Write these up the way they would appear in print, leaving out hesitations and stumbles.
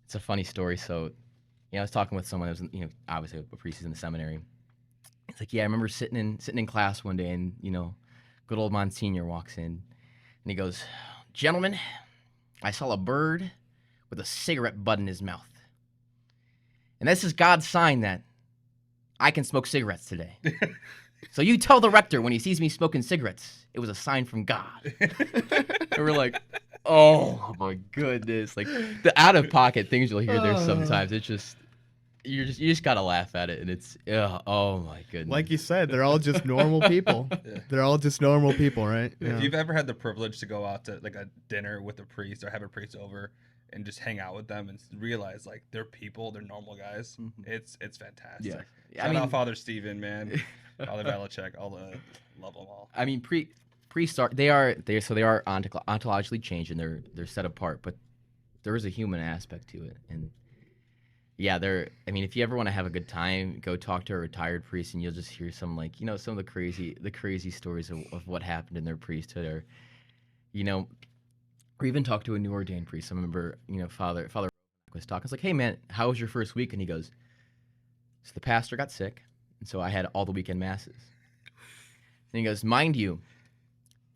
it's a funny story. So, I was talking with someone that was, obviously a priest in the seminary. It's like, yeah, I remember sitting in class one day, and good old Monsignor walks in, and he goes, "Gentlemen, I saw a bird with a cigarette butt in his mouth, and this is God's sign that I can smoke cigarettes today. So you tell the rector when he sees me smoking cigarettes, it was a sign from God." And we're like, oh my goodness, like the out of pocket things you'll hear there sometimes. It's just you just gotta laugh at it, and it's oh my goodness. Like you said, they're all just normal people. Yeah. They're all just normal people, right? If you've ever had the privilege to go out to like a dinner with a priest or have a priest over and just hang out with them and realize like they're people, they're normal guys. Mm-hmm. It's fantastic. Yeah, Shout out Father Stephen, man, Father Belichick, all the love them all. I mean, priests are ontologically changed and they're set apart, but there is a human aspect to it, and yeah, if you ever want to have a good time, go talk to a retired priest, and you'll just hear some some of the crazy stories of what happened in their priesthood, or or even talk to a new ordained priest. I remember, Father was talking. I was like, "Hey, man, how was your first week?" And he goes, "So the pastor got sick, and so I had all the weekend masses." And he goes, "Mind you,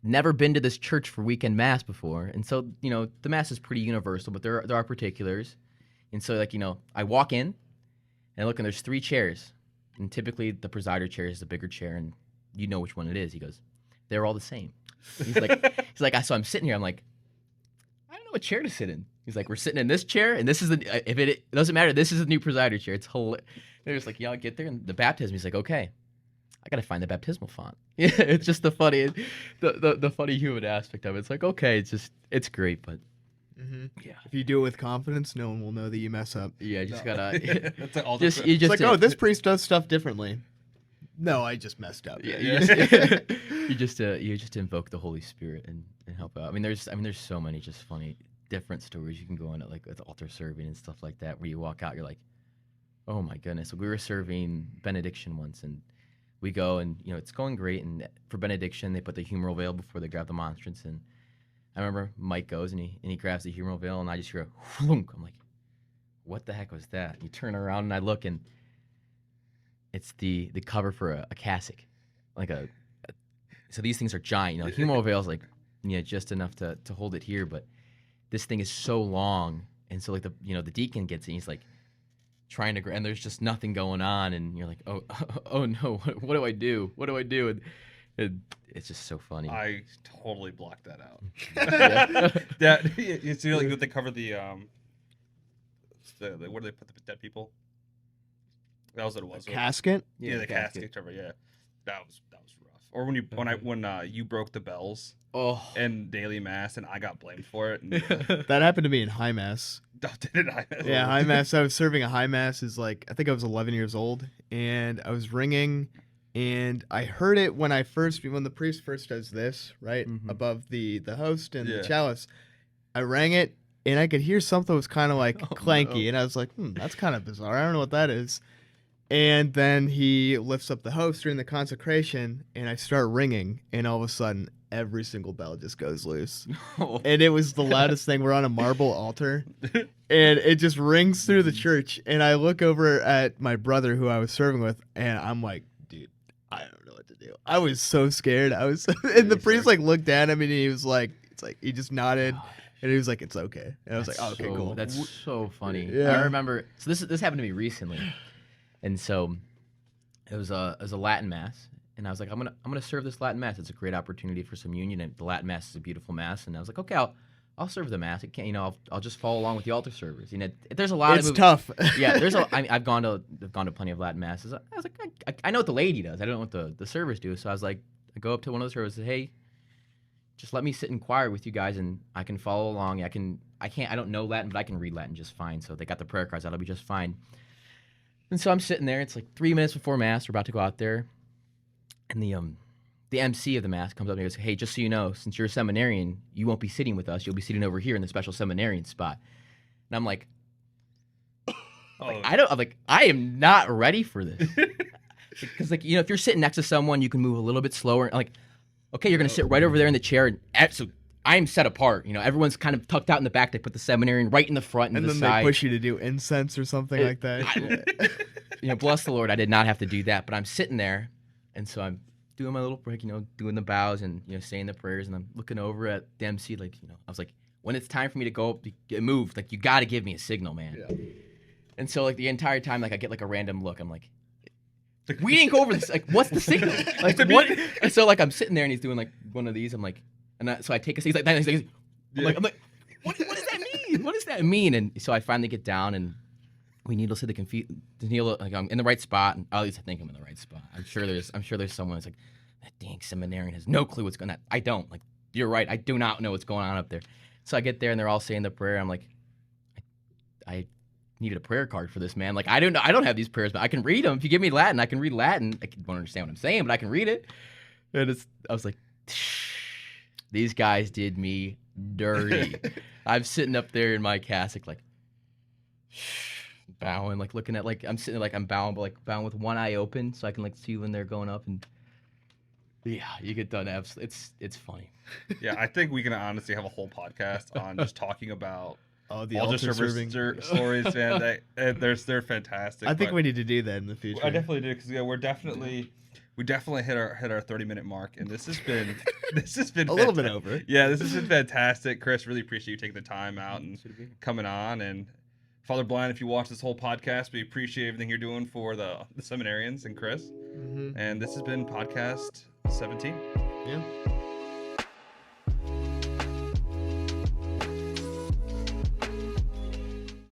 never been to this church for weekend mass before, and so the mass is pretty universal, but there are particulars. And so I walk in, and I look, and there's 3 chairs, and typically the presider chair is the bigger chair, and you know which one it is." He goes, "They're all the same." He's like, so I'm sitting here, I'm like, I don't know what chair to sit in. He's like, "We're sitting in this chair, and this is it doesn't matter. This is the new presider chair." It's hilarious. They're just like, "Yeah, I'll get there." And the baptism, he's like, "Okay, I gotta find the baptismal font." Yeah, it's just the funny human aspect of it. It's like, okay, it's great, but mm-hmm. Yeah. If you do it with confidence, no one will know that you mess up. Yeah, just gotta. It's like, oh, this priest does stuff differently. No, I just messed up. Yeah, you just invoke the Holy Spirit and help out. There's so many just funny different stories you can go on at, like with altar serving and stuff like that, where you walk out, you're like, oh my goodness. So we were serving benediction once, and we go, and it's going great. And for benediction, they put the humeral veil before they grab the monstrance, and I remember Mike goes and he grabs the humeral veil, and I just hear a whunk. I'm like, what the heck was that? And you turn around and I look, and it's the cover for a cassock, like so these things are giant. Humeral veil is like just enough to hold it here, but this thing is so long, and so like the deacon gets it, and he's like trying to, and there's just nothing going on, and you're like, oh no, what do I do? What do I do? And it's just so funny. I totally blocked that out. That it's like they cover the where do they put the dead people? That was what it was. Casket? Yeah, the casket cover. Yeah, that was rough. Or when you broke the bells in daily mass, and I got blamed for it. And, that happened to me in high mass. Oh, did it? High mass? Yeah, high mass. I was serving a high mass. I think I was 11 years old, and I was ringing. And I heard it when the priest first does this, right, above the host and the chalice. I rang it, and I could hear something was kind of like clanky, and I was like, that's kind of bizarre. I don't know what that is. And then he lifts up the host during the consecration, and I start ringing, and all of a sudden, every single bell just goes loose. And it was the loudest thing. We're on a marble altar, and it just rings through the church. And I look over at my brother, who I was serving with, and I'm like, I don't know what to do. I was so scared. And the priest looked at him, and he was like, he just nodded, and he was like, "It's okay." And I was like, "Oh, okay, cool." That's so funny. Yeah. I remember. So this happened to me recently, and so it was a Latin mass, and I was like, I'm gonna serve this Latin mass. It's a great opportunity for some union, and the Latin mass is a beautiful mass. And I was like, okay, I'll serve the mass. It can't, I'll just follow along with the altar servers. There's a lot. It's tough. Yeah, I've gone to plenty of Latin masses. I was like, I know what the lady does. I don't know what the servers do. So I was like, I go up to one of the servers and say, hey, just let me sit in choir with you guys, and I can follow along. I don't know Latin, but I can read Latin just fine. So they got the prayer cards. That'll be just fine. And so I'm sitting there. It's like 3 minutes before mass. We're about to go out there, and the MC of the mass comes up and he goes, hey, just so you know, since you're a seminarian, you won't be sitting with us. You'll be sitting over here in the special seminarian spot. And I'm like, I am not ready for this. Because if you're sitting next to someone, you can move a little bit slower. I'm like, okay, you're going to sit right over there in the chair. And so I'm set apart. Everyone's kind of tucked out in the back. They put the seminarian right in the front and the side. And then they push you to do incense or something like that. Bless the Lord, I did not have to do that. But I'm sitting there, and so I'm doing my little break, doing the bows and, saying the prayers. And I'm looking over at the MC, like, I was like, when it's time for me to go move, like, you got to give me a signal, man. Yeah. And so, like, the entire time, like, I get, like, a random look. I'm like, we didn't go over this. Like, what's the signal? Like, what? And so, like, I'm sitting there, and he's doing, like, one of these. I'm like, so I take a seat. He's like, I'm like, what does that mean? What does that mean? And so I finally get down, and we needle to the needle, like, I'm in the right spot, and at least I think I'm in the right spot. I'm sure there's someone that's like, that dang seminarian has no clue what's going on. I don't. Like, you're right. I do not know what's going on up there. So I get there, and they're all saying the prayer. I'm like, I needed a prayer card for this, man. Like, I don't have these prayers, but I can read them. If you give me Latin, I can read Latin. I don't understand what I'm saying, but I can read it. And I was like, these guys did me dirty. I'm sitting up there in my cassock, like, bowing, like, looking at, like, I'm sitting there, like, I'm bowing, but, like, bowing with one eye open so I can, like, see when they're going up. And yeah, you get done. It's funny. Yeah, I think we can honestly have a whole podcast on just talking about the altar serving stories, man. They're fantastic. I think we need to do that in the future. I definitely do, because we definitely hit our 30-minute mark, and this has been a little bit over. Yeah, this has been fantastic, Chris. Really appreciate you taking the time out and coming on. And Father Blind, if you watch this whole podcast, we appreciate everything you're doing for the seminarians and Chris. Mm-hmm. And this has been podcast 17. Yeah.